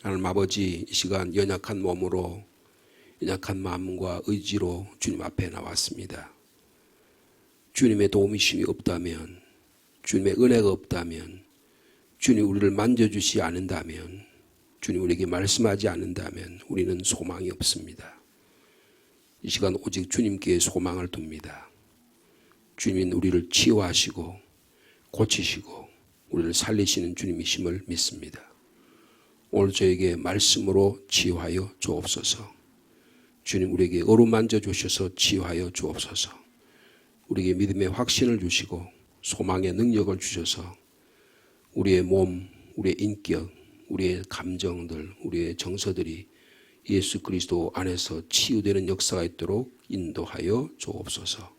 하나님 아버지, 이 시간 연약한 몸으로 연약한 마음과 의지로 주님 앞에 나왔습니다. 주님의 도우심이 없다면, 주님의 은혜가 없다면, 주님 우리를 만져주시 않는다면, 주님 우리에게 말씀하지 않는다면 우리는 소망이 없습니다. 이 시간 오직 주님께 소망을 둡니다. 주님은 우리를 치유하시고 고치시고 우리를 살리시는 주님이심을 믿습니다. 오늘 저에게 말씀으로 치유하여 주옵소서. 주님 우리에게 어루만져 주셔서 치유하여 주옵소서. 우리에게 믿음의 확신을 주시고 소망의 능력을 주셔서 우리의 몸, 우리의 인격, 우리의 감정들, 우리의 정서들이 예수 그리스도 안에서 치유되는 역사가 있도록 인도하여 주옵소서.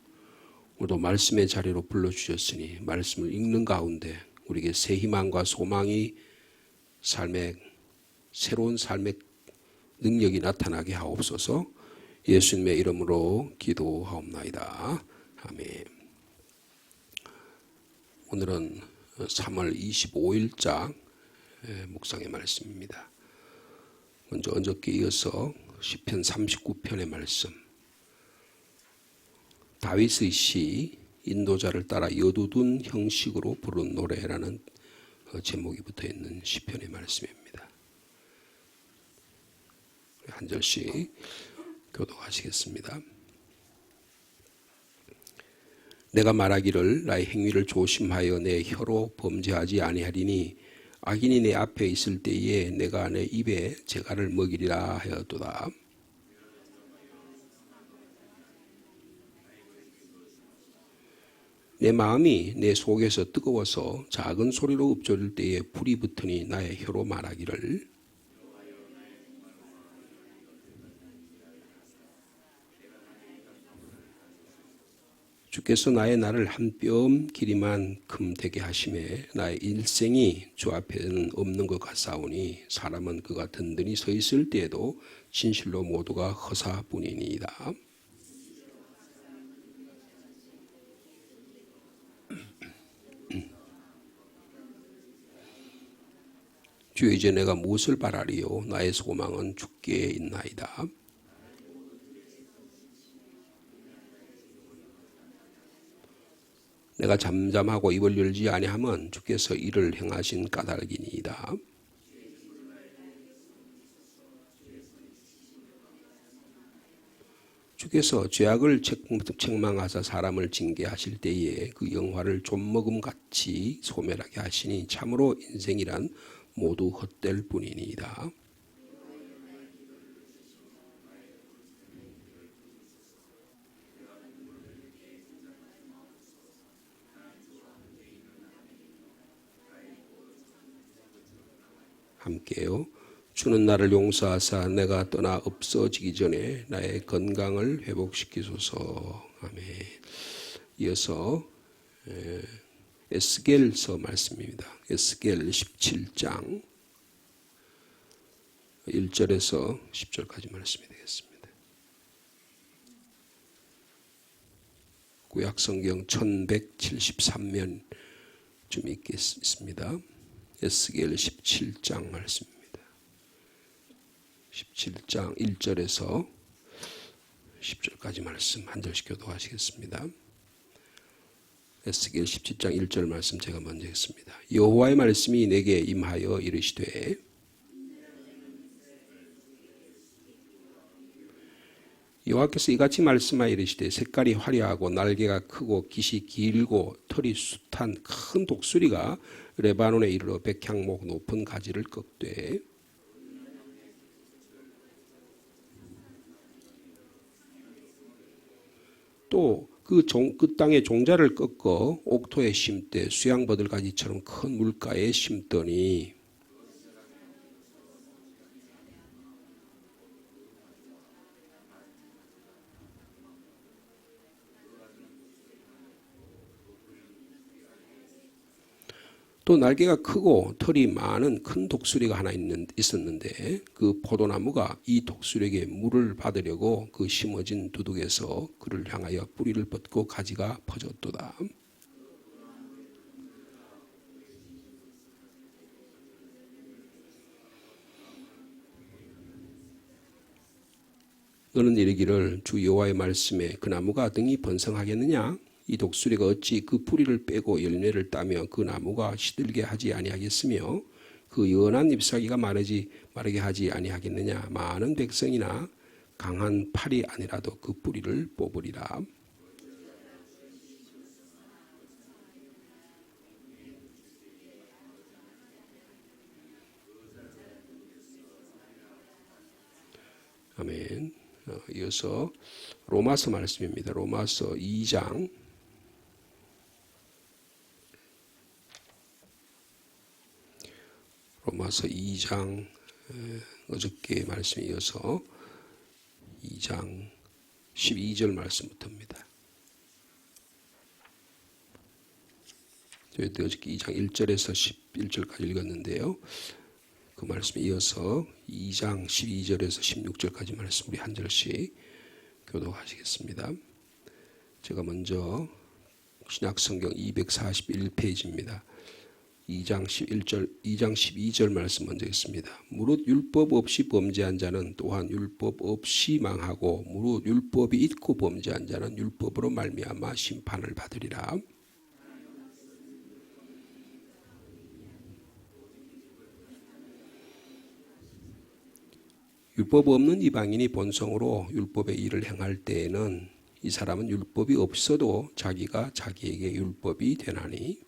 오늘도 말씀의 자리로 불러주셨으니 말씀을 읽는 가운데 우리에게 새 희망과 소망이 새로운 삶의 능력이 나타나게 하옵소서. 예수님의 이름으로 기도하옵나이다. 아멘. 오늘은 3월 25일자 묵상의 말씀입니다. 먼저 어저께 이어서 시편 39편의 말씀, 다윗의 시 인도자를 따라 여두둔 형식으로 부른 노래라는 제목이 붙어있는 시편의 말씀입니다. 한 절씩 교독하시겠습니다. 내가 말하기를 나의 행위를 조심하여 내 혀로 범죄하지 아니하리니 악인이 내 앞에 있을 때에 내가 내 입에 재갈을 먹이리라 하였도다. 내 마음이 내 속에서 뜨거워서 작은 소리로 읊조릴 때에 불이 붙으니 나의 혀로 말하기를 주께서 나의 날을 한 뼘 길이만큼 되게 하심에 나의 일생이 주 앞에는 없는 것 같사오니 사람은 그가 든든히 서 있을 때에도 진실로 모두가 허사뿐이니이다. 주여 이제 내가 무엇을 바라리요? 나의 소망은 주께 있나이다. 내가 잠잠하고 입을 열지 아니하면 주께서 이를 행하신 까닭이니이다. 주께서 죄악을 책망하사 사람을 징계하실 때에 그 영화를 좀먹음같이 소멸하게 하시니 참으로 인생이란 모두 헛될 뿐이니이다. 함께요. 주는 나를 용서하사 내가 떠나 없어지기 전에 나의 건강을 회복시키소서. 아멘. 이어서 에스겔서 말씀입니다. 에스겔 17장 1절에서 10절까지 말씀이 되겠습니다. 구약성경 1173면쯤 있겠습니다. 에스겔 17장 말씀입니다. 17장 1절에서 10절까지 말씀 한 절씩 교독하시겠습니다. 에스겔 17장 1절 말씀 제가 먼저 했습니다. 여호와의 말씀이 내게 임하여 이르시되 여호와께서 이같이 말씀하여 이르시되 색깔이 화려하고 날개가 크고 깃이 길고 털이 숱한 큰 독수리가 레바논에 이르러 백향목 높은 가지를 꺾되 또 그 땅의 종자를 꺾어 옥토에 심되 수양버들가지처럼 큰 물가에 심더니 또 날개가 크고 털이 많은 큰 독수리가 하나 있었는데 그 포도나무가 이 독수리에게 물을 받으려고 그 심어진 두둑에서 그를 향하여 뿌리를 뻗고 가지가 퍼졌도다. 너는 이르기를 주 여호와의 말씀에 그 나무가 등이 번성하겠느냐? 이 독수리가 어찌 그 뿌리를 빼고 열매를 따며 그 나무가 시들게 하지 아니하겠으며 그 연한 잎사귀가 마르게 하지 아니하겠느냐? 많은 백성이나 강한 팔이 아니라도 그 뿌리를 뽑으리라. 아멘. 이어서 로마서 말씀입니다. 로마서 2장 2장 어저께 말씀에 이어서 2장 12절 말씀부터입니다. 저희도 어저께 2장 1절에서 11절까지 읽었는데요. 그 말씀에 이어서 2장 12절에서 16절까지 말씀 우리 한 절씩 교독하시겠습니다. 제가 먼저 신약성경 241페이지입니다. 2장 12절 말씀 먼저 읽습니다. 무릇 율법 없이 범죄한 자는 또한 율법 없이 망하고 무릇 율법이 있고 범죄한 자는 율법으로 말미암아 심판을 받으리라. 율법 없는 이방인이 본성으로 율법의 일을 행할 때에는 이 사람은 율법이 없어도 자기가 자기에게 율법이 되나니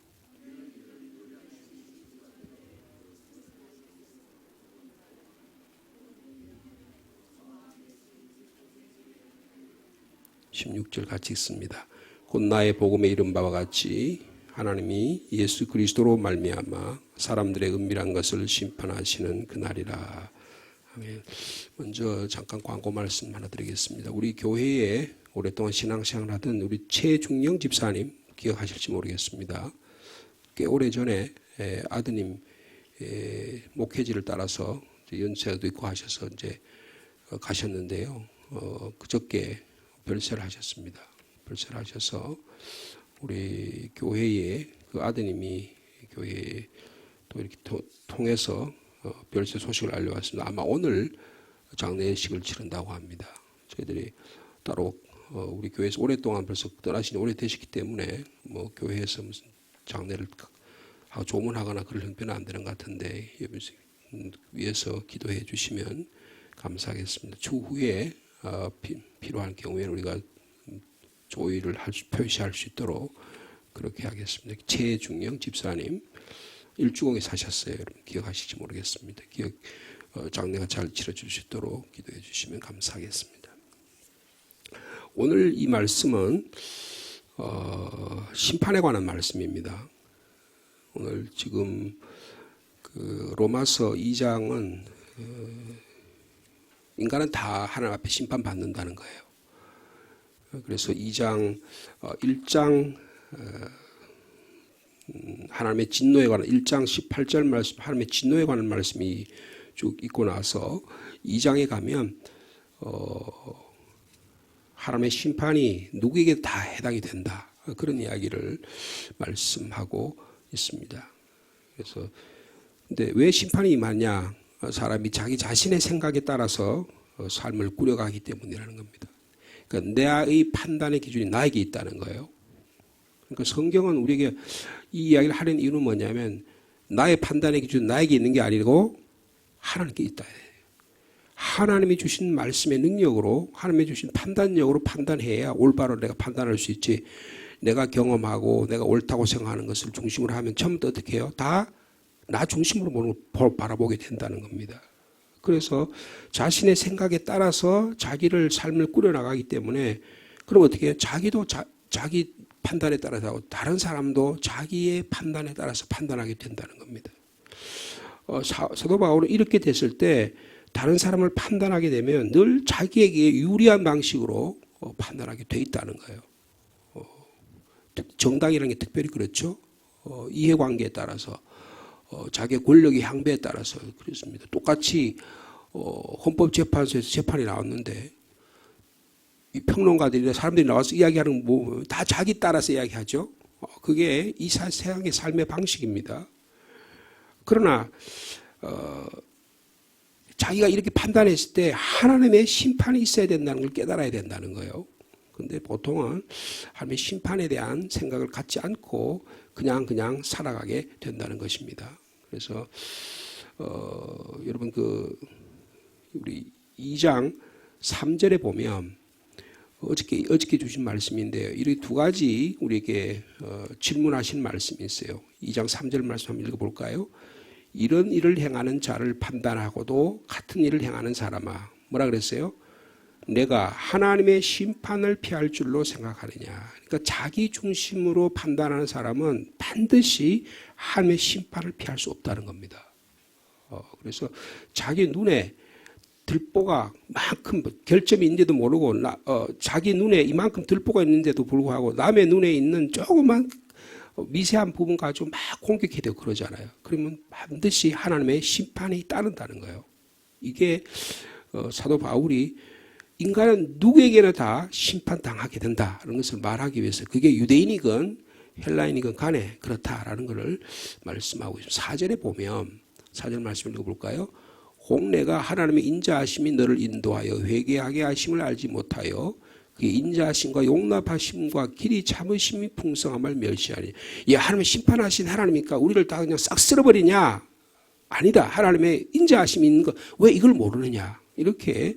16절 같이 읽습니다. 곧 나의 복음에 이른 바와 같이 하나님이 예수 그리스도로 말미암아 사람들의 은밀한 것을 심판하시는 그날이라. 아멘. 먼저 잠깐 광고 말씀 하나 드리겠습니다. 우리 교회에 오랫동안 신앙생활 하던 우리 최중영 집사님 기억하실지 모르겠습니다. 꽤 오래전에 아드님 목회지를 따라서 연세도 있고 하셔서 이제 가셨는데요. 그저께 별세를 하셨습니다. 별세를 하셔서 우리 교회에 그 아드님이 교회에 또 이렇게 통해서 별세 소식을 알려왔습니다. 아마 오늘 장례식을 치른다고 합니다. 저희들이 따로 우리 교회에서 오랫동안 벌써 떠나신 지 오래되셨기 때문에 뭐 교회에서 무슨 장례를 하고 조문하거나 그럴 형편은 안 되는 것 같은데 위해서 기도해 주시면 감사하겠습니다. 추후에 필요한 경우에는 우리가 조의를 표시할 수 있도록 그렇게 하겠습니다. 최중영 집사님 일주공에 사셨어요. 여러분 기억하실지 모르겠습니다. 장례가 잘 치러질 수 있도록 기도해 주시면 감사하겠습니다. 오늘 이 말씀은 심판에 관한 말씀입니다. 오늘 지금 그 로마서 2장은 인간은 다 하나님 앞에 심판받는다는 거예요. 그래서 2장 1장 하나님의 진노에 관한 1장 18절 말씀 하나님의 진노에 관한 말씀이 쭉 있고 나서 2장에 가면 하나님의 심판이 누구에게 다 해당이 된다. 그런 이야기를 말씀하고 있습니다. 그래서 근데 왜 심판이 임하냐? 사람이 자기 자신의 생각에 따라서 삶을 꾸려가기 때문이라는 겁니다. 그러니까 나의 판단의 기준이 나에게 있다는 거예요. 그러니까 성경은 우리에게 이 이야기를 하는 이유는 뭐냐면 나의 판단의 기준은 나에게 있는 게 아니고 하나님께 있다. 하나님이 주신 말씀의 능력으로 하나님이 주신 판단력으로 판단해야 올바로 내가 판단할 수 있지. 내가 경험하고 내가 옳다고 생각하는 것을 중심으로 하면 처음부터 어떻게 해요? 다 나 중심으로 바라보게 된다는 겁니다. 그래서 자신의 생각에 따라서 자기를 삶을 꾸려나가기 때문에 그럼 어떻게 해요? 자기도 자기 판단에 따라서 다른 사람도 자기의 판단에 따라서 판단하게 된다는 겁니다. 사도 바울은 이렇게 됐을 때 다른 사람을 판단하게 되면 늘 자기에게 유리한 방식으로 판단하게 돼 있다는 거예요. 정당이라는 게 특별히 그렇죠. 이해관계에 따라서 자기의 권력의 향배에 따라서 그렇습니다. 똑같이 헌법재판소에서 재판이 나왔는데 이 평론가들이나 사람들이 나와서 이야기하는 뭐 다 자기 따라서 이야기하죠. 그게 이 세상의 삶의 방식입니다. 그러나 자기가 이렇게 판단했을 때 하나님의 심판이 있어야 된다는 걸 깨달아야 된다는 거예요. 그런데 보통은 하나님의 심판에 대한 생각을 갖지 않고 그냥 살아가게 된다는 것입니다. 그래서 여러분 우리 2장 3절에 보면 어저께 주신 말씀인데요. 이렇게 두 가지 우리에게 질문하신 말씀이 있어요. 2장 3절 말씀 한번 읽어볼까요? 이런 일을 행하는 자를 판단하고도 같은 일을 행하는 사람아. 뭐라 그랬어요? 내가 하나님의 심판을 피할 줄로 생각하느냐. 그러니까 자기 중심으로 판단하는 사람은 반드시 하나님의 심판을 피할 수 없다는 겁니다. 그래서 자기 눈에 들보가 만큼 결점이 있는데도 모르고 자기 눈에 이만큼 들보가 있는데도 불구하고 남의 눈에 있는 조그만 미세한 부분 가지고 막 공격해야 되고 그러잖아요. 그러면 반드시 하나님의 심판이 따른다는 거예요. 이게 사도 바울이 인간은 누구에게나 다 심판당하게 된다는 것을 말하기 위해서 그게 유대인이건 헬라인이건 간에 그렇다라는 것을 말씀하고 있습니다. 4절에 보면 4절 말씀 읽어볼까요? 혹 내가 하나님의 인자하심이 너를 인도하여 회개하게 하심을 알지 못하여 그의 인자하심과 용납하심과 길이 참으심이 풍성함을 멸시하니. 하나님의 심판하신 하나님이니까 우리를 다 그냥 싹 쓸어버리냐? 아니다. 하나님의 인자하심이 있는 거 왜 이걸 모르느냐? 이렇게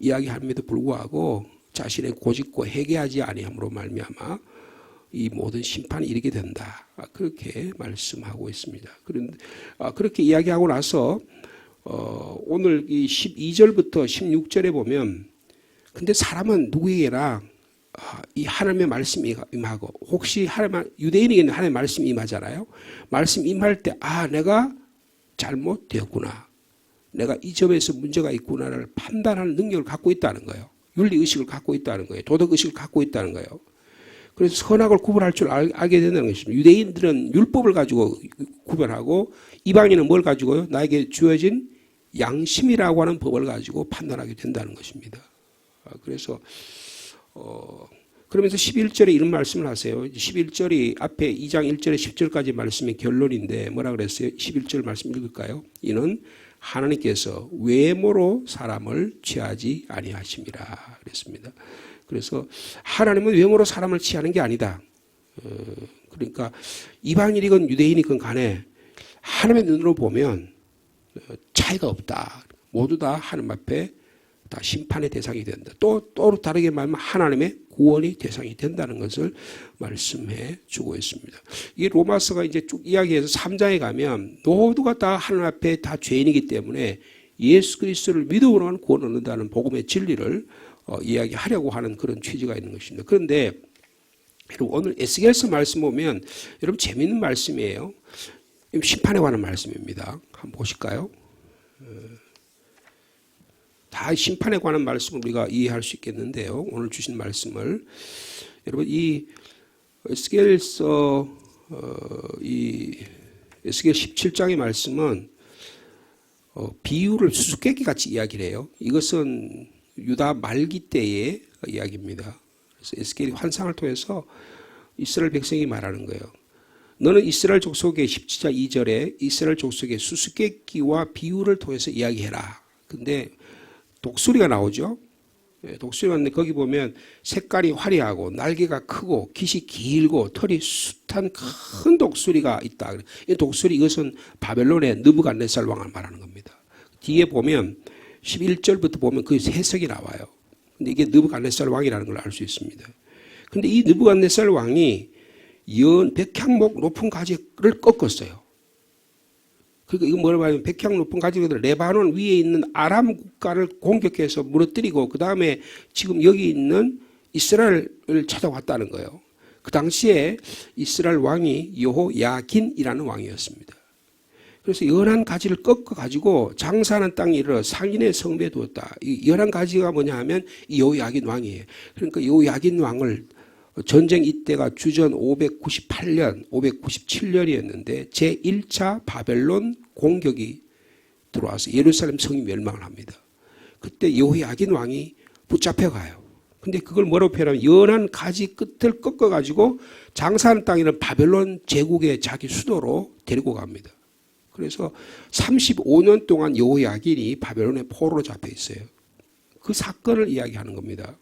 이야기함에도 불구하고 자신의 고집고 회개하지 아니함으로 말미암아 이 모든 심판이 이르게 된다. 그렇게 말씀하고 있습니다. 그런데 그렇게 이야기하고 나서 오늘 이 12절부터 16절에 보면 근데 사람은 누구에게나 이 하나님의 말씀이 임하고 혹시 유대인에게는 하나님의 말씀이 임하잖아요. 말씀 임할 때 내가 잘못되었구나. 내가 이 점에서 문제가 있구나를 판단하는 능력을 갖고 있다는 거예요. 윤리의식을 갖고 있다는 거예요. 도덕의식을 갖고 있다는 거예요. 그래서 선악을 구분할 줄 알게 된다는 것입니다. 유대인들은 율법을 가지고 구별하고 이방인은 뭘 가지고요? 나에게 주어진 양심이라고 하는 법을 가지고 판단하게 된다는 것입니다. 그래서 그러면서 11절에 이런 말씀을 하세요. 11절이 앞에 2장 1절에 10절까지 말씀의 결론인데 뭐라 그랬어요? 11절 말씀 읽을까요? 이는 하나님께서 외모로 사람을 취하지 아니하심이라 그랬습니다. 그래서 하나님은 외모로 사람을 취하는 게 아니다. 그러니까 이방인이건 유대인이건 간에 하나님의 눈으로 보면 차이가 없다. 모두 다 하나님 앞에 다 심판의 대상이 된다. 또 다르게 말하면 하나님의 구원의 대상이 된다는 것을 말씀해 주고 있습니다. 이 로마서가 이제 쭉 이야기해서 3장에 가면 모두가 다 하나님 앞에 다 죄인이기 때문에 예수 그리스도를 믿음으로만 구원 얻는다는 복음의 진리를 이야기하려고 하는 그런 취지가 있는 것입니다. 그런데 여러분 오늘 에스겔서 말씀 보면 여러분 재미있는 말씀이에요. 심판에 관한 말씀입니다. 한번 보실까요? 다 심판에 관한 말씀을 우리가 이해할 수 있겠는데요. 오늘 주신 말씀을 여러분 이 에스겔서 이 에스겔 17장의 말씀은 비유를 수수께끼 같이 이야기를 해요. 이것은 유다 말기 때의 이야기입니다. 그래서 에스겔이 환상을 통해서 이스라엘 백성이 말하는 거예요. 너는 이스라엘 족속의 17장 2절에 이스라엘 족속의 수수께끼와 비유를 통해서 이야기해라. 근데 독수리가 나오죠. 독수리가 나오는데 거기 보면 색깔이 화려하고 날개가 크고 깃이 길고 털이 숱한 큰 독수리가 있다. 이 독수리 이것은 바벨론의 느부갓네살 왕을 말하는 겁니다. 뒤에 보면 11절부터 보면 그 해석이 나와요. 근데 이게 느부갓네살 왕이라는 걸 알 수 있습니다. 근데 이 느부갓네살 왕이 백향목 높은 가지를 꺾었어요. 그러니까 이거 뭐라고 하면 백향 높은 가지들 레바논 위에 있는 아람 국가를 공격해서 무너뜨리고 그 다음에 지금 여기 있는 이스라엘을 찾아왔다는 거예요. 그 당시에 이스라엘 왕이 여호야긴이라는 왕이었습니다. 그래서 연한 가지를 꺾어가지고 장사하는 땅에 이르러 상인의 성배에 두었다. 이 연한 가지가 뭐냐 하면 이 여호야긴 왕이에요. 그러니까 여호야긴 왕을 전쟁 이때가 주전 598년, 597년이었는데 제1차 바벨론 공격이 들어와서 예루살렘 성이 멸망을 합니다. 그때 여호야긴 왕이 붙잡혀가요. 근데 그걸 뭐라고 표현하면 연한 가지 끝을 꺾어가지고 장사하는 땅에는 바벨론 제국의 자기 수도로 데리고 갑니다. 그래서 35년 동안 여호야긴이 바벨론의 포로로 잡혀 있어요. 그 사건을 이야기하는 겁니다.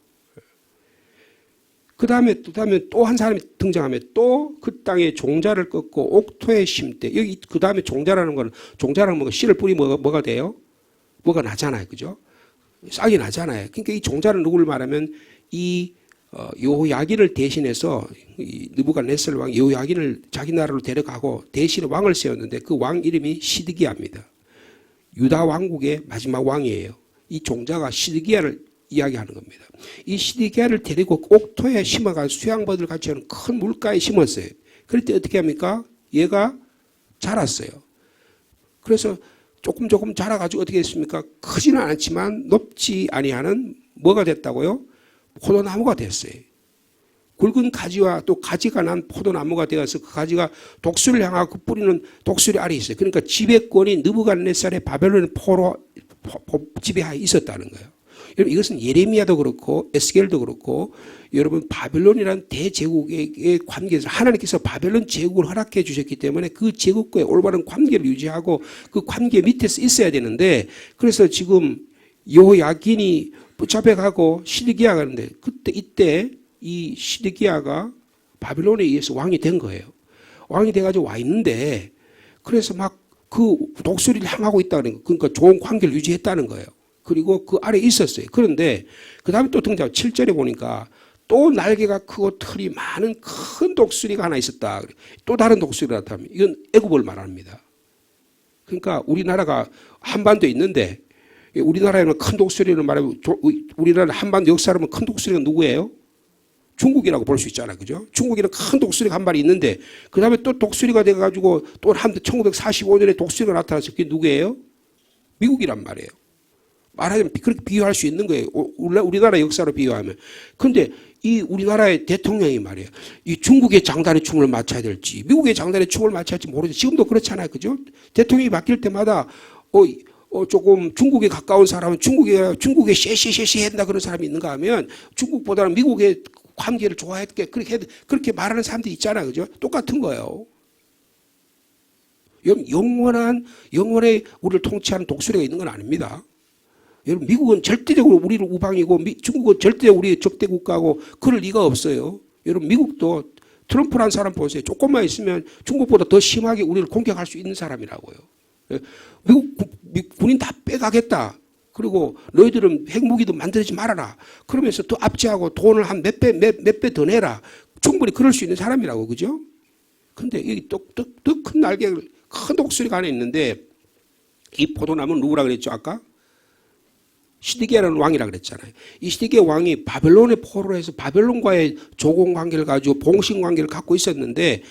그 다음에 또 한 사람이 등장하면 또 그 땅에 종자를 꺾고 옥토에 심되, 여기 그 다음에 종자라는 거는, 종자라는 건 씨를 뿌리면 뭐가 돼요? 뭐가 나잖아요. 그죠? 싹이 나잖아요. 그러니까 이 종자는 누구를 말하면 이 여호야긴을 대신해서 이 느부갓네살 왕 여호야긴을 자기 나라로 데려가고 대신에 왕을 세웠는데 그 왕 이름이 시드기야입니다. 유다 왕국의 마지막 왕이에요. 이 종자가 시드기야를 이야기하는 겁니다. 이 시드기야를 데리고 옥토에 심어가지고 수양버들 같이 하는 큰 물가에 심었어요. 그럴 때 어떻게 합니까? 얘가 자랐어요. 그래서 조금 자라가지고 어떻게 됐습니까? 크지는 않았지만 높지 아니하는 뭐가 됐다고요? 포도나무가 됐어요. 굵은 가지와 또 가지가 난 포도나무가 되어서 그 가지가 독수리를 향하고 그 뿌리는 독수리 알이 있어요. 그러니까 지배권이 느부갓네살의 바벨론의 포로 지배하에 있었다는 거예요. 여러분 이것은 예레미야도 그렇고 에스겔도 그렇고 여러분 바벨론이라는 대제국의 관계에서 하나님께서 바벨론 제국을 허락해 주셨기 때문에 그 제국과의 올바른 관계를 유지하고 그 관계 밑에서 있어야 되는데 그래서 지금 여호야긴이 붙잡혀가고 시드기야가 하는데 이때 이 시드기야가 바벨론에 의해서 왕이 된 거예요. 왕이 돼가지고 와 있는데 그래서 막 그 독수리를 향하고 있다는 거. 그러니까 좋은 관계를 유지했다는 거예요. 그리고 그 아래에 있었어요. 그런데 그 다음에 또 등장 7절에 보니까 또 날개가 크고 털이 많은 큰 독수리가 하나 있었다. 또 다른 독수리가 나타납니다. 이건 애굽을 말합니다. 그러니까 우리나라가 한반도에 있는데 우리나라에는 큰 독수리를 말하면 우리나라 한반도 역사라면 큰 독수리가 누구예요? 중국이라고 볼 수 있잖아요. 그죠? 중국에는 큰 독수리가 한 마리 있는데 그 다음에 또 독수리가 돼가지고 또 한 1945년에 독수리가 나타나서 그게 누구예요? 미국이란 말이에요. 말하자면 그렇게 비유할 수 있는 거예요. 우리나라 역사로 비유하면. 그런데 이 우리나라의 대통령이 말이에요. 이 중국의 장단의 춤을 맞춰야 될지 미국의 장단의 춤을 맞춰야 할지 모르죠. 지금도 그렇잖아요. 그죠? 대통령이 바뀔 때마다 조금 중국에 가까운 사람은 중국에 쉐쉐쉐쉐 한다 그런 사람이 있는가 하면 중국보다는 미국의 관계를 좋아했게 그렇게 말하는 사람들이 있잖아요. 그죠? 똑같은 거예요. 영원히 우리를 통치하는 독수리가 있는 건 아닙니다. 여러분, 미국은 절대적으로 우리를 우방이고 중국은 절대 우리의 적대 국가고 그럴 리가 없어요. 여러분, 미국도 트럼프라는 사람 보세요. 조금만 있으면 중국보다 더 심하게 우리를 공격할 수 있는 사람이라고요. 미국 군인 다 빼가겠다. 그리고 너희들은 핵무기도 만들지 말아라. 그러면서 더 압제하고 돈을 한 몇 배 더 내라. 충분히 그럴 수 있는 사람이라고. 그죠? 근데 여기 더 큰 날개, 큰 독수리가 안에 있는데 이 포도나무는 누구라 그랬죠? 아까? 시드기야라는 왕이라 그랬잖아요. 이 시드기야 왕이 바벨론의 포로로 해서 바벨론과의 조공 관계를 가지고 봉신 관계를 갖고 있었는데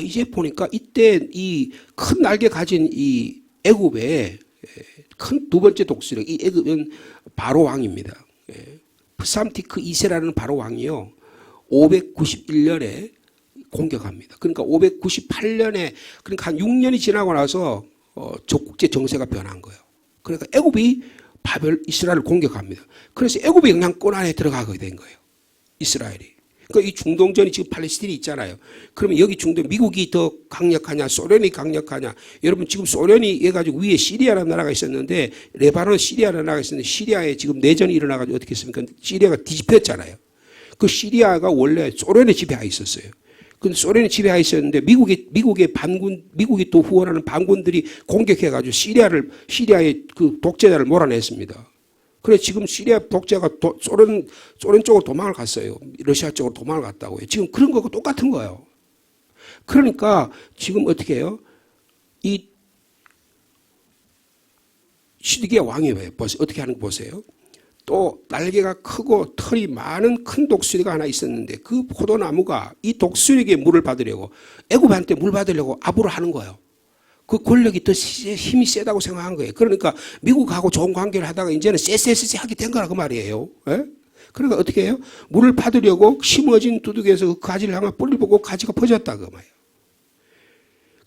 이제 보니까 이때 이 큰 날개 가진 이 애굽의 큰 두 번째 독수리, 이 애굽은 바로 왕입니다. 프삼티크 2세라는 바로 왕이요. 591년에 공격합니다. 그러니까 598년에 그러니까 한 6년이 지나고 나서 국제 정세가 변한 거예요. 그러니까 애굽이 이스라엘을 공격합니다. 그래서 애굽의 영향권 안에 들어가게 된 거예요. 이스라엘이. 그러니까 이 중동전이 지금 팔레스틴이 있잖아요. 그러면 여기 미국이 더 강력하냐, 소련이 강력하냐. 여러분 지금 소련이 해가지고 위에 시리아라는 나라가 있었는데 레바논 시리아라는 나라가 있었는데 시리아에 지금 내전이 일어나가지고 어떻게 했습니까? 시리아가 뒤집혔잖아요. 그 시리아가 원래 소련의 지배하에 있었어요. 근데 소련이 지배하에 있었는데 미국이 또 후원하는 반군들이 공격해가지고 시리아의 그 독재자를 몰아냈습니다. 그래서 지금 시리아 독재가 소련 쪽으로 도망을 갔어요. 러시아 쪽으로 도망을 갔다고요. 지금 그런 거하고 똑같은 거예요. 그러니까 지금 어떻게 해요? 이 시드기야 왕이 왜 어떻게 하는 거 보세요. 또 날개가 크고 털이 많은 큰 독수리가 하나 있었는데 그 포도나무가 이 독수리에게 물을 받으려고 애굽한테 물 받으려고 아부를 하는 거예요. 그 권력이 더 힘이 세다고 생각한 거예요. 그러니까 미국하고 좋은 관계를 하다가 이제는 쎄쎄쎄 하게 된 거라 그 말이에요. 예? 그러니까 어떻게 해요? 물을 받으려고 심어진 두둑에서 그 가지를 향해 뿌리를 보고 가지가 퍼졌다 그 말이에요.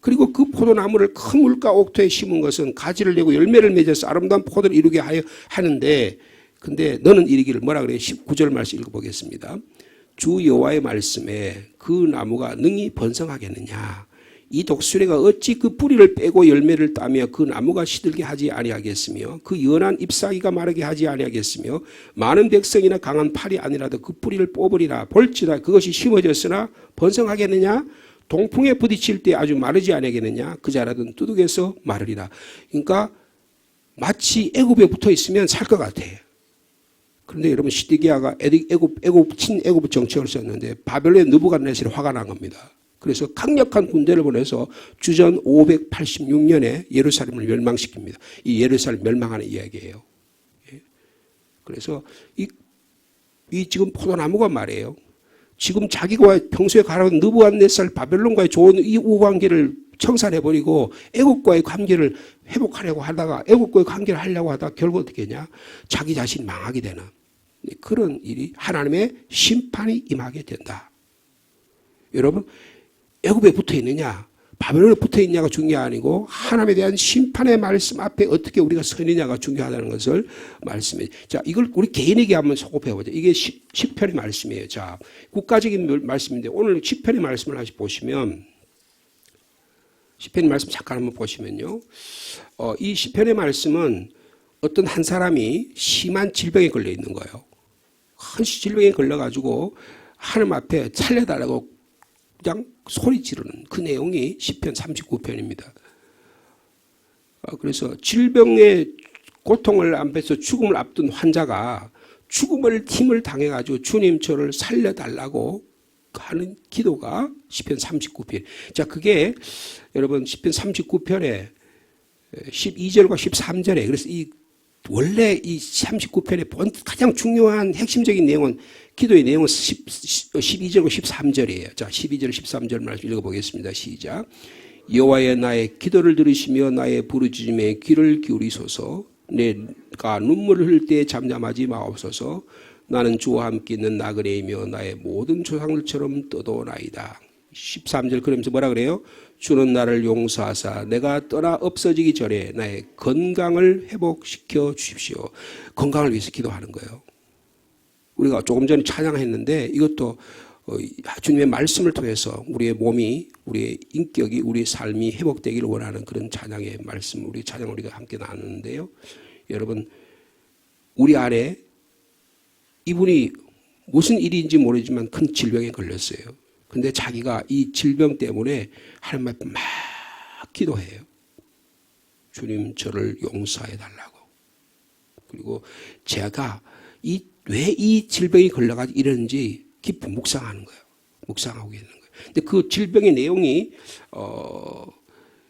그리고 그 포도나무를 큰 물가 옥토에 심은 것은 가지를 내고 열매를 맺어서 아름다운 포도를 이루게 하는데 근데 너는 이르기를 뭐라 그래요? 19절 말씀 읽어보겠습니다. 주 여호와의 말씀에 그 나무가 능히 번성하겠느냐. 이 독수리가 어찌 그 뿌리를 빼고 열매를 따며 그 나무가 시들게 하지 아니하겠으며 그 연한 잎사귀가 마르게 하지 아니하겠으며 많은 백성이나 강한 팔이 아니라도 그 뿌리를 뽑으리라. 볼지라 그것이 심어졌으나 번성하겠느냐? 동풍에 부딪힐 때 아주 마르지 아니하겠느냐? 그 자라든 뚜둑에서 마르리라. 그러니까 마치 애굽에 붙어 있으면 살 것 같아. 그런데 여러분 시드기야가 친애굽 정책을 썼는데 바벨론의 느부갓네살이 화가 난 겁니다. 그래서 강력한 군대를 보내서 주전 586년에 예루살렘을 멸망시킵니다. 이 예루살렘 멸망하는 이야기예요. 그래서 이 지금 포도나무가 말이에요. 지금 자기가 평소에 가라온 느부갓네살 바벨론과의 좋은 이 우관계를 청산해버리고 애국과의 관계를 회복하려고 하다가 애국과의 관계를 하려고 하다가 결국 어떻게 했냐? 자기 자신이 망하게 되는 그런 일이 하나님의 심판이 임하게 된다. 여러분 애굽에 붙어 있느냐 바벨론에 붙어 있느냐가 중요한 아니고 하나님에 대한 심판의 말씀 앞에 어떻게 우리가 서 있느냐가 중요하다는 것을 말씀해. 자, 이걸 우리 개인에게 한번 소급해 보자. 이게 시편의 말씀이에요. 자, 국가적인 말씀인데 오늘 시편의 말씀을 다시 보시면 시편의 말씀 잠깐 한번 보시면요. 이 시편의 말씀은 어떤 한 사람이 심한 질병에 걸려 있는 거예요. 큰 질병에 걸려가지고 하나님 앞에 살려달라고 그냥 소리 지르는 그 내용이 시편 39편입니다. 그래서 질병의 고통을 앞에서 죽음을 앞둔 환자가 죽음을 힘을 당해가지고 주님 저를 살려달라고 하는 기도가 시편 39편. 자, 그게 여러분 시편 39편에 12절과 13절에 그래서 원래 이 39편의 가장 중요한 핵심적인 내용은 기도의 내용은 12절과 13절이에요. 자, 12절 13절 말씀 읽어보겠습니다. 시작. 여호와여 나의 기도를 들으시며 나의 부르짖음에 귀를 기울이소서. 내가 눈물을 흘릴 때 잠잠하지 마옵소서. 나는 주와 함께 있는 나그네이며 나의 모든 조상들처럼 떠도나이다. 13절 그러면서 뭐라 그래요? 주는 나를 용서하사 내가 떠나 없어지기 전에 나의 건강을 회복시켜 주십시오. 건강을 위해서 기도하는 거예요. 우리가 조금 전에 찬양했는데 이것도 주님의 말씀을 통해서 우리의 몸이 우리의 인격이 우리의 삶이 회복되기를 원하는 그런 찬양의 말씀 우리 찬양 우리가 함께 나누는데요. 여러분 우리 안에 이분이 무슨 일인지 모르지만 큰 질병에 걸렸어요. 근데 자기가 이 질병 때문에 하나님 앞에 막 기도해요. 주님 저를 용서해 달라고. 그리고 제가 왜 이 질병이 걸려가지고 이러는지 깊이 묵상하는 거예요. 묵상하고 있는 거예요. 근데 그 질병의 내용이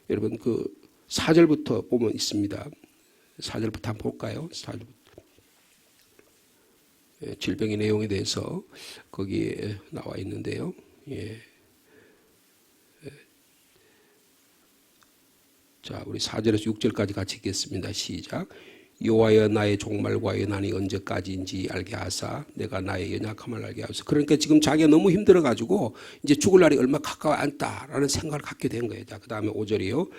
여러분 그 4절부터 보면 있습니다. 4절부터 한번 볼까요? 4절부터. 질병의 내용에 대해서 거기에 나와 있는데요. 예. 자, 우리 4절에서 6절까지 같이 읽겠습니다. 시작. 여호와여 나의 종말과 연한이 언제까지인지 알게 하사 내가 나의 연약함을 알게 하소서. 그러니까 지금 자기가 너무 힘들어가지고 이제 죽을 날이 얼마 가까워 않다라는 생각을 갖게 된 거예요. 자, 그 다음에 5절이요.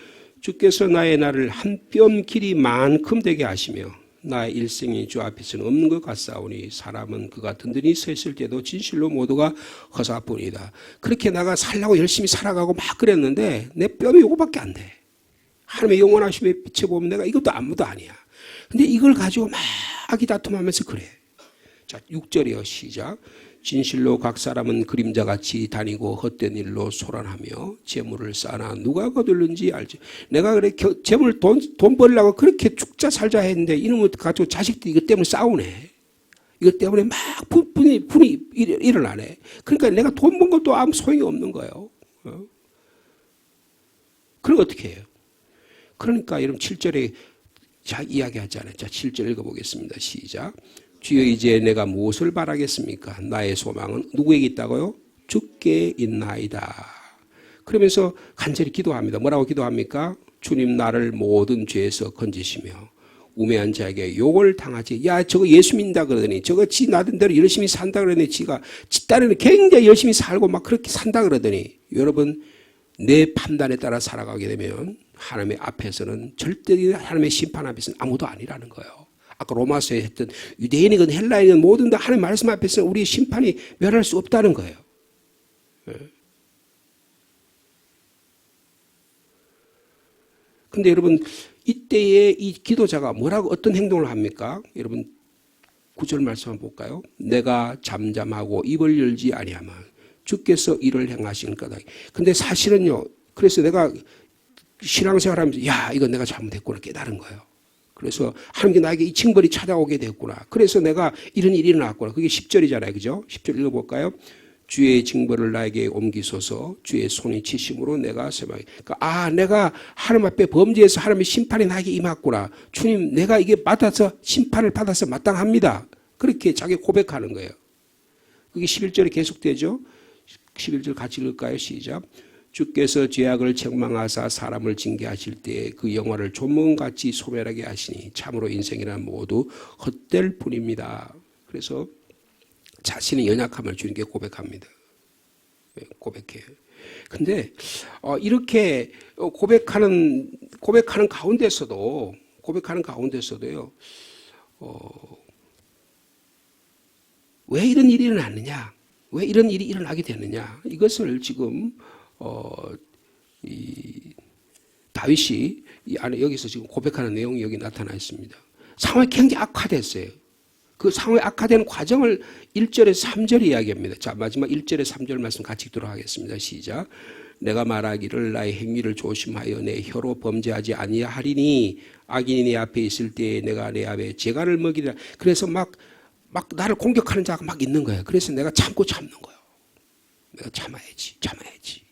주께서 나의 날을 한 뼘 길이만큼 되게 하시며 나의 일생이 주 앞에서는 없는 것 같사오니 사람은 그가 든든히 서 있을 때도 진실로 모두가 허사뿐이다. 그렇게 내가 살려고 열심히 살아가고 막 그랬는데 내 뼈이 요거밖에 안 돼. 하나님의 영원하심의 빛에 보면 내가 이것도 아무도 아니야. 근데 이걸 가지고 막 아기다툼하면서 그래. 자, 6절이요. 시작. 진실로 각 사람은 그림자같이 다니고 헛된 일로 소란하며 재물을 쌓아나 누가 거둘는지 알지. 내가 그래 재물 돈 벌려고 그렇게 죽자 살자 했는데 이놈을 가지고 자식들이 이것 때문에 싸우네. 이것 때문에 막 분이 일어나네. 그러니까 내가 돈 번 것도 아무 소용이 없는 거예요. 그럼 어떻게 해요? 그러니까 여러분 7절에 자 이야기하잖아요. 자, 7절 읽어보겠습니다. 시작. 주여 이제 내가 무엇을 바라겠습니까? 나의 소망은 누구에게 있다고요? 주께 있나이다. 그러면서 간절히 기도합니다. 뭐라고 기도합니까? 주님 나를 모든 죄에서 건지시며 우매한 자에게 욕을 당하지. 야 저거 예수 믿는다 그러더니 저거 지 나된 대로 열심히 산다 그러더니 지가 지 딸에는 굉장히 열심히 살고 막 그렇게 산다 그러더니 여러분 내 판단에 따라 살아가게 되면 하나님의 앞에서는 절대 하나님의 심판 앞에서는 아무도 아니라는 거예요. 아까 로마서에 했던 유대인이건 헬라인이건 모든 다 하나님의 말씀 앞에서 우리의 심판이 면할 수 없다는 거예요. 근데 여러분 이때에 이 기도자가 뭐라고 어떤 행동을 합니까? 여러분 9절 말씀 한번 볼까요? 내가 잠잠하고 입을 열지 아니하면 주께서 이를 행하시는 거다. 근데 사실은요. 그래서 내가 신앙생활하면서 야 이거 내가 잘못했구나 깨달은 거예요. 그래서 하나님께 나에게 이 징벌이 찾아오게 됐구나. 그래서 내가 이런 일이 일어났구나. 그게 10절이잖아요. 그죠? 10절 읽어볼까요? 주의 징벌을 나에게 옮기소서 주의 손이 치심으로 내가 세마이. 그러니까 내가 하나님 앞에 범죄해서 하나님의 심판이 나에게 임했구나. 주님 내가 이게 받아서 심판을 받아서 마땅합니다. 그렇게 자기 고백하는 거예요. 그게 11절에 계속되죠. 11절 같이 읽을까요? 시작. 주께서 죄악을 책망하사 사람을 징계하실 때에 그 영화를 조문같이 소멸하게 하시니 참으로 인생이란 모두 헛될 뿐입니다. 그래서 자신의 연약함을 주님께 고백합니다. 고백해요. 근데 이렇게 고백하는 가운데서도요. 왜 이런 일이 일어났느냐? 왜 이런 일이 일어나게 됐느냐? 이것을 지금 다윗이 이 안에 여기서 지금 고백하는 내용이 여기 나타나 있습니다. 상황이 굉장히 악화됐어요. 그 상황이 악화된 과정을 1절에서 3절이 이야기합니다. 자, 마지막 1절에 3절 말씀 같이 읽도록 하겠습니다. 시작. 내가 말하기를 나의 행위를 조심하여 내 혀로 범죄하지 아니하리니 악인이 내 앞에 있을 때에 내가 내 앞에 재갈을 먹이리라. 그래서 막 나를 공격하는 자가 막 있는 거예요. 그래서 내가 참는 거예요. 내가 참아야지.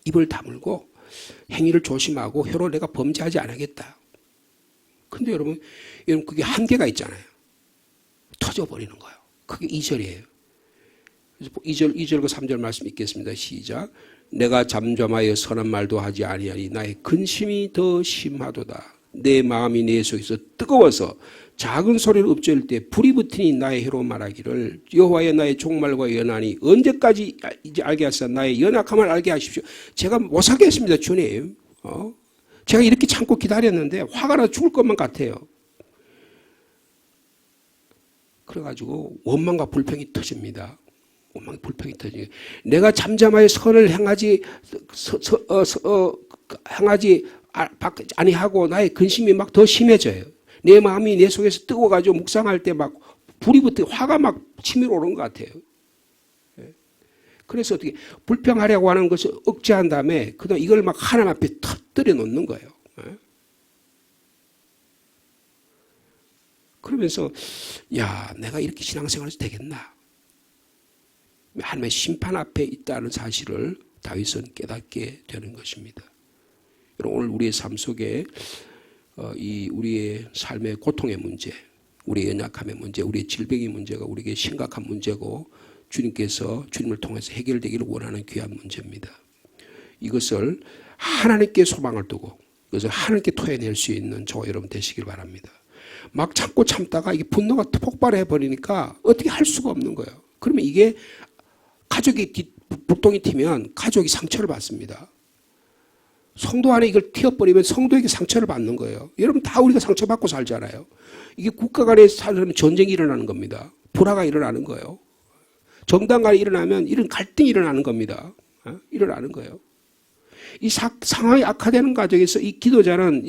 입을 다물고 행위를 조심하고 혀로 내가 범죄하지 않겠다. 근데 여러분 그게 한계가 있잖아요. 터져버리는 거예요. 그게 2절이에요. 그래서 2절과 3절 말씀 읽겠습니다. 시작. 내가 잠잠하여 선한 말도 하지 아니하니 나의 근심이 더 심하도다. 내 마음이 내 속에서 뜨거워서 작은 소리를 읊조릴 때 불이 붙으니 나의 혀로 말하기를 여호와여 나의 종말과 연하니 언제까지 이제 알게 하사 나의 연약함을 알게 하십시오. 제가 못 살겠습니다. 주님. 제가 이렇게 참고 기다렸는데 화가 나 죽을 것만 같아요. 그래가지고 원망과 불평이 터집니다. 원망과 불평이 터지게 내가 잠잠하여 선을 행하지 아니하고 나의 근심이 막 더 심해져요. 내 마음이 내 속에서 뜨거워가지고 묵상할 때 막 불이 붙어 화가 막 치밀어 오는 것 같아요. 그래서 어떻게 불평하려고 하는 것을 억제한 다음에 그다음 이걸 막 하나님 앞에 터뜨려 놓는 거예요. 그러면서 야 내가 이렇게 신앙생활해서 되겠나? 하나님의 심판 앞에 있다는 사실을 다윗은 깨닫게 되는 것입니다. 여러분 오늘 우리의 삶 속에 이 우리의 삶의 고통의 문제, 우리의 연약함의 문제, 우리의 질병의 문제가 우리에게 심각한 문제고 주님께서 주님을 통해서 해결되기를 원하는 귀한 문제입니다. 이것을 하나님께 소망을 두고 이것을 하나님께 토해낼 수 있는 저와 여러분 되시길 바랍니다. 막 참고 참다가 이게 분노가 폭발해 버리니까 어떻게 할 수가 없는 거예요. 그러면 이게 가족이 불똥이 튀면 가족이 상처를 받습니다. 성도 안에 이걸 튀어버리면 성도에게 상처를 받는 거예요. 여러분 다 우리가 상처받고 살잖아요. 이게 국가 간에 살면 전쟁이 일어나는 겁니다. 불화가 일어나는 거예요. 정당 간에 일어나면 이런 갈등이 일어나는 겁니다. 일어나는 거예요. 이 상황이 악화되는 과정에서 이 기도자는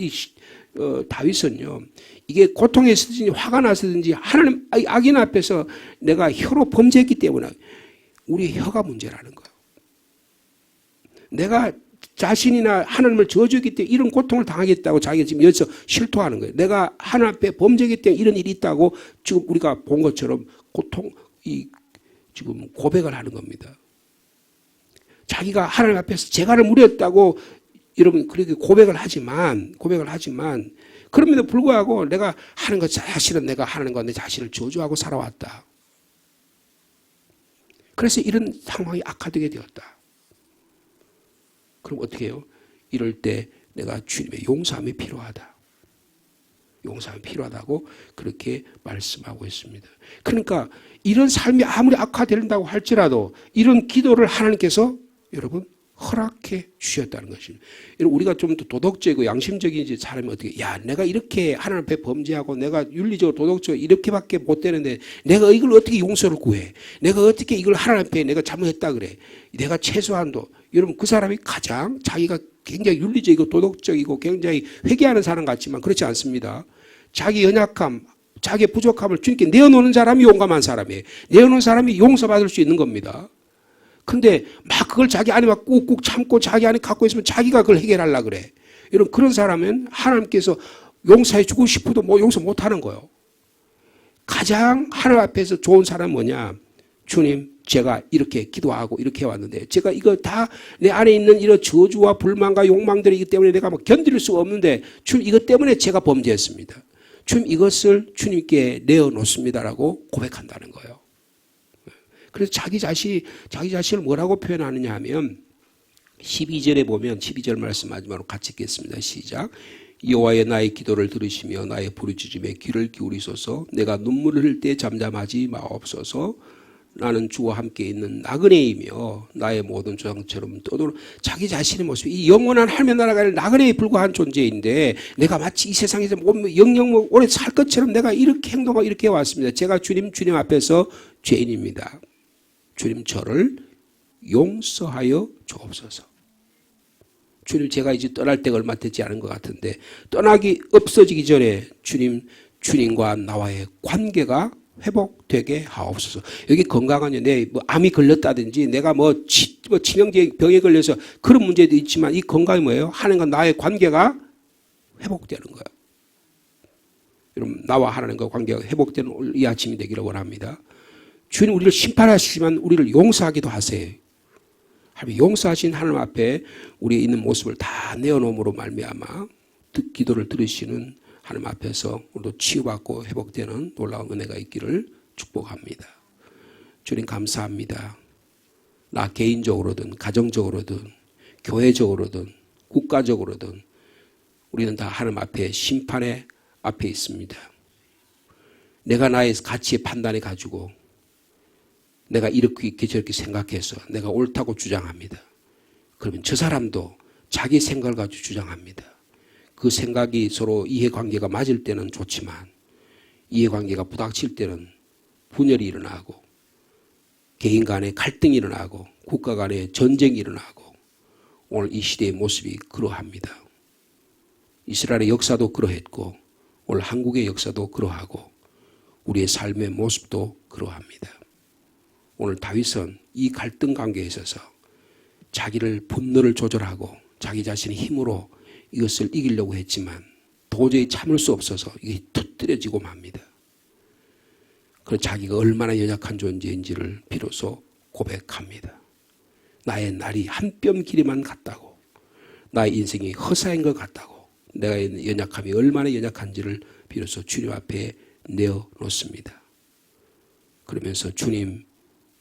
다윗은요. 이게 고통에 쓰든지 화가 나서든지 하나님 악인 앞에서 내가 혀로 범죄했기 때문에 우리 혀가 문제라는 거예요. 내가 자신이나 하나님을 저주했기 때문에 이런 고통을 당하겠다고 자기가 지금 여기서 실토하는 거예요. 내가 하나님 앞에 범죄했기 때문에 이런 일이 있다고 지금 우리가 본 것처럼 지금 고백을 하는 겁니다. 자기가 하나님 앞에서 재갈을 물었다고 여러분 그렇게 고백을 하지만 그럼에도 불구하고 내가 하는 것 사실은 내가 하는 건 내 자신을 저주하고 살아왔다. 그래서 이런 상황이 악화되게 되었다. 그럼 어떻게 해요? 이럴 때 내가 주님의 용서함이 필요하다. 용서함이 필요하다고 그렇게 말씀하고 있습니다. 그러니까 이런 삶이 아무리 악화된다고 할지라도 이런 기도를 하나님께서 여러분 허락해 주셨다는 것입니다. 우리가 좀 더 도덕적이고 양심적인 사람이 어떻게 내가 이렇게 하나님 앞에 범죄하고 내가 윤리적으로 도덕적으로 이렇게밖에 못 되는데 내가 이걸 어떻게 용서를 구해? 내가 어떻게 이걸 하나님 앞에 내가 잘못했다 그래? 내가 최소한도 여러분 그 사람이 가장 자기가 굉장히 윤리적이고 도덕적이고 굉장히 회개하는 사람 같지만 그렇지 않습니다. 자기 연약함, 자기의 부족함을 주님께 내어놓는 사람이 용감한 사람이에요. 내어놓는 사람이 용서받을 수 있는 겁니다. 근데 막 그걸 자기 안에 막 꾹꾹 참고 자기 안에 갖고 있으면 자기가 그걸 해결하려고 그래. 여러분 그런 사람은 하나님께서 용서해 주고 싶어도 뭐 용서 못하는 거예요. 가장 하나님 앞에서 좋은 사람은 뭐냐? 주님, 제가 이렇게 기도하고 이렇게 해왔는데 제가 이거 다 내 안에 있는 이런 저주와 불만과 욕망들이기 때문에 내가 뭐 견딜 수가 없는데 주님 이것 때문에 제가 범죄했습니다. 주님 이것을 주님께 내어놓습니다라고 고백한다는 거예요. 그래서 자기 자신을 뭐라고 표현하느냐 하면 12절에 보면 12절 말씀 마지막으로 같이 읽겠습니다. 시작. 여호와의 나의 기도를 들으시며 나의 부르짖음에 귀를 기울이소서. 내가 눈물을 흘릴 때 잠잠하지 마옵소서. 나는 주와 함께 있는 나그네이며 나의 모든 조상처럼 떠도는 자기 자신의 모습, 이 영원한 하나님의 나라가 나그네에 불과한 존재인데 내가 마치 이 세상에서 영영 오래 살 것처럼 내가 이렇게 행동하고 이렇게 왔습니다. 제가 주님 앞에서 죄인입니다. 주님 저를 용서하여 주옵소서. 주님 제가 이제 떠날 때가 얼마 되지 않은 것 같은데 떠나기 없어지기 전에 주님과 나와의 관계가 회복되게 하옵소서. 여기 건강한 내 뭐 암이 걸렸다든지 내가 치명적인 병에 걸려서 그런 문제도 있지만 이 건강이 뭐예요? 하나님과 나의 관계가 회복되는 거예요. 여러분 나와 하나님과 관계가 회복되는 이 아침이 되기를 원합니다. 주님 우리를 심판하시지만 우리를 용서하기도 하세요. 하나님 용서하신 하나님 앞에 우리의 있는 모습을 다 내어놓음으로 말미암아 기도를 들으시는 하나님 앞에서 우리도 치유받고 회복되는 놀라운 은혜가 있기를 축복합니다. 주님 감사합니다. 나 개인적으로든 가정적으로든 교회적으로든 국가적으로든 우리는 다 하나님 앞에 심판의 앞에 있습니다. 내가 나의 가치의 판단을 가지고 내가 이렇게 저렇게 생각해서 내가 옳다고 주장합니다. 그러면 저 사람도 자기 생각을 가지고 주장합니다. 그 생각이 서로 이해관계가 맞을 때는 좋지만 이해관계가 부닥칠 때는 분열이 일어나고 개인 간에 갈등이 일어나고 국가 간에 전쟁이 일어나고 오늘 이 시대의 모습이 그러합니다. 이스라엘의 역사도 그러했고 오늘 한국의 역사도 그러하고 우리의 삶의 모습도 그러합니다. 오늘 다윗은 이 갈등 관계에 있어서 자기를 분노를 조절하고 자기 자신의 힘으로 이것을 이기려고 했지만 도저히 참을 수 없어서 이게 터뜨려지고 맙니다. 그래서 자기가 얼마나 연약한 존재인지를 비로소 고백합니다. 나의 날이 한 뼘 길이만 같다고, 나의 인생이 허사인 것 같다고, 내가 있는 연약함이 얼마나 연약한지를 비로소 주님 앞에 내어놓습니다. 그러면서 주님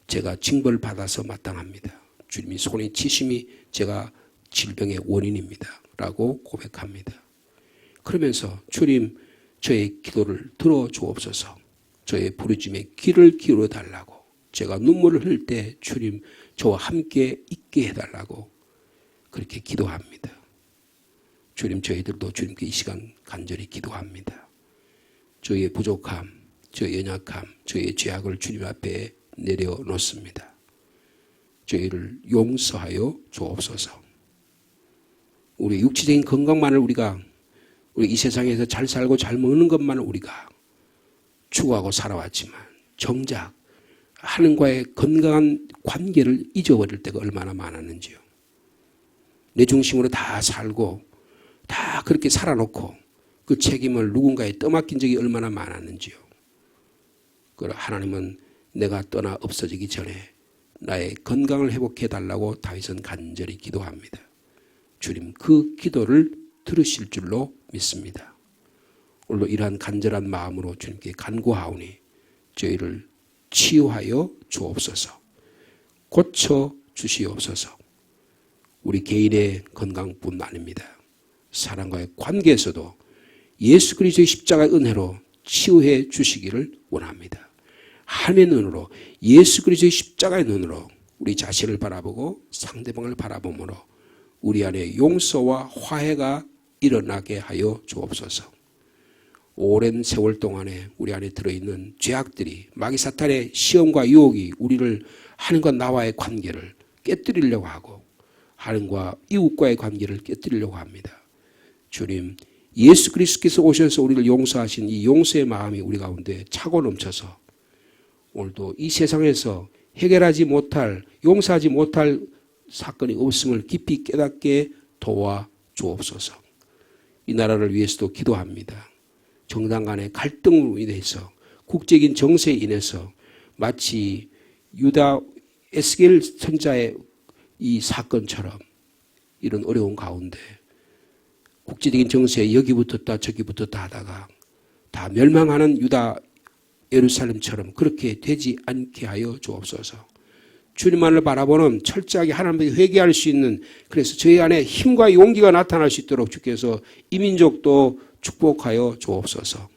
제가 징벌 받아서 마땅합니다. 주님이 손에 치심이 제가 질병의 원인입니다. 라고 고백합니다. 그러면서 주님 저의 기도를 들어주옵소서. 저의 부르짖음에 귀를 기울여 달라고, 제가 눈물을 흘릴 때 주님 저와 함께 있게 해달라고 그렇게 기도합니다. 주님 저희들도 주님께 이 시간 간절히 기도합니다. 저희의 부족함, 저희의 연약함, 저희의 죄악을 주님 앞에 내려놓습니다. 저희를 용서하여 주옵소서. 우리 육체적인 건강만을 우리 이 세상에서 잘 살고 잘 먹는 것만을 우리가 추구하고 살아왔지만 정작 하나님과의 건강한 관계를 잊어버릴 때가 얼마나 많았는지요. 내 중심으로 다 살고 다 그렇게 살아놓고 그 책임을 누군가에 떠맡긴 적이 얼마나 많았는지요. 그러나 하나님은 내가 떠나 없어지기 전에 나의 건강을 회복해달라고 다윗은 간절히 기도합니다. 주님 그 기도를 들으실 줄로 믿습니다. 오늘도 이러한 간절한 마음으로 주님께 간구하오니 저희를 치유하여 주옵소서. 고쳐 주시옵소서. 우리 개인의 건강뿐 아닙니다. 사람과의 관계에서도 예수 그리스도의 십자가의 은혜로 치유해 주시기를 원합니다. 하나님의 눈으로, 예수 그리스도의 십자가의 눈으로 우리 자신을 바라보고 상대방을 바라보므로 우리 안에 용서와 화해가 일어나게 하여 주옵소서. 오랜 세월 동안에 우리 안에 들어있는 죄악들이, 마귀 사탄의 시험과 유혹이 우리를 하나님과 나와의 관계를 깨뜨리려고 하고 하나님과 이웃과의 관계를 깨뜨리려고 합니다. 주님, 예수 그리스도께서 오셔서 우리를 용서하신 이 용서의 마음이 우리 가운데 차고 넘쳐서 오늘도 이 세상에서 해결하지 못할, 용서하지 못할 사건이 없음을 깊이 깨닫게 도와 주옵소서. 이 나라를 위해서도 기도합니다. 정당 간의 갈등으로 인해서, 국제적인 정세에 인해서 마치 유다 에스겔 선자의 이 사건처럼 이런 어려운 가운데 국제적인 정세에 여기 붙었다 저기 붙었다 하다가 다 멸망하는 유다 예루살렘처럼 그렇게 되지 않게 하여 주옵소서. 주님만을 바라보는 철저하게 하나님께 회개할 수 있는, 그래서 저희 안에 힘과 용기가 나타날 수 있도록 주께서 이 민족도 축복하여 주옵소서.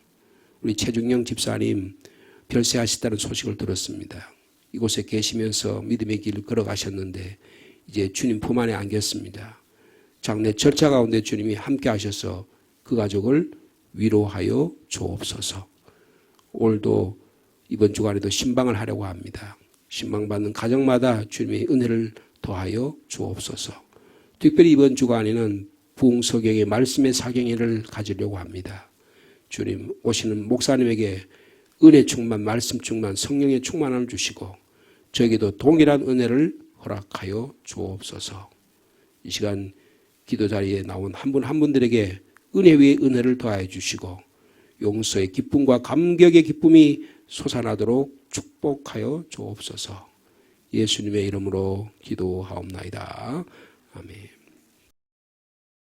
우리 최중영 집사님 별세하셨다는 소식을 들었습니다. 이곳에 계시면서 믿음의 길을 걸어가셨는데 이제 주님 품 안에 안겼습니다. 장례 절차 가운데 주님이 함께 하셔서 그 가족을 위로하여 주옵소서. 오늘도 이번 주간에도 신방을 하려고 합니다. 신방받는 가정마다 주님의 은혜를 더하여 주옵소서. 특별히 이번 주간에는 부흥서경의 말씀의 사경회를 가지려고 합니다. 주님, 오시는 목사님에게 은혜 충만, 말씀 충만, 성령의 충만함을 주시고 저에게도 동일한 은혜를 허락하여 주옵소서. 이 시간 기도 자리에 나온 한 분 한 분들에게 은혜 위에 은혜를 더하여 주시고 용서의 기쁨과 감격의 기쁨이 솟아나도록 축복하여 주옵소서. 예수님의 이름으로 기도하옵나이다. 아멘.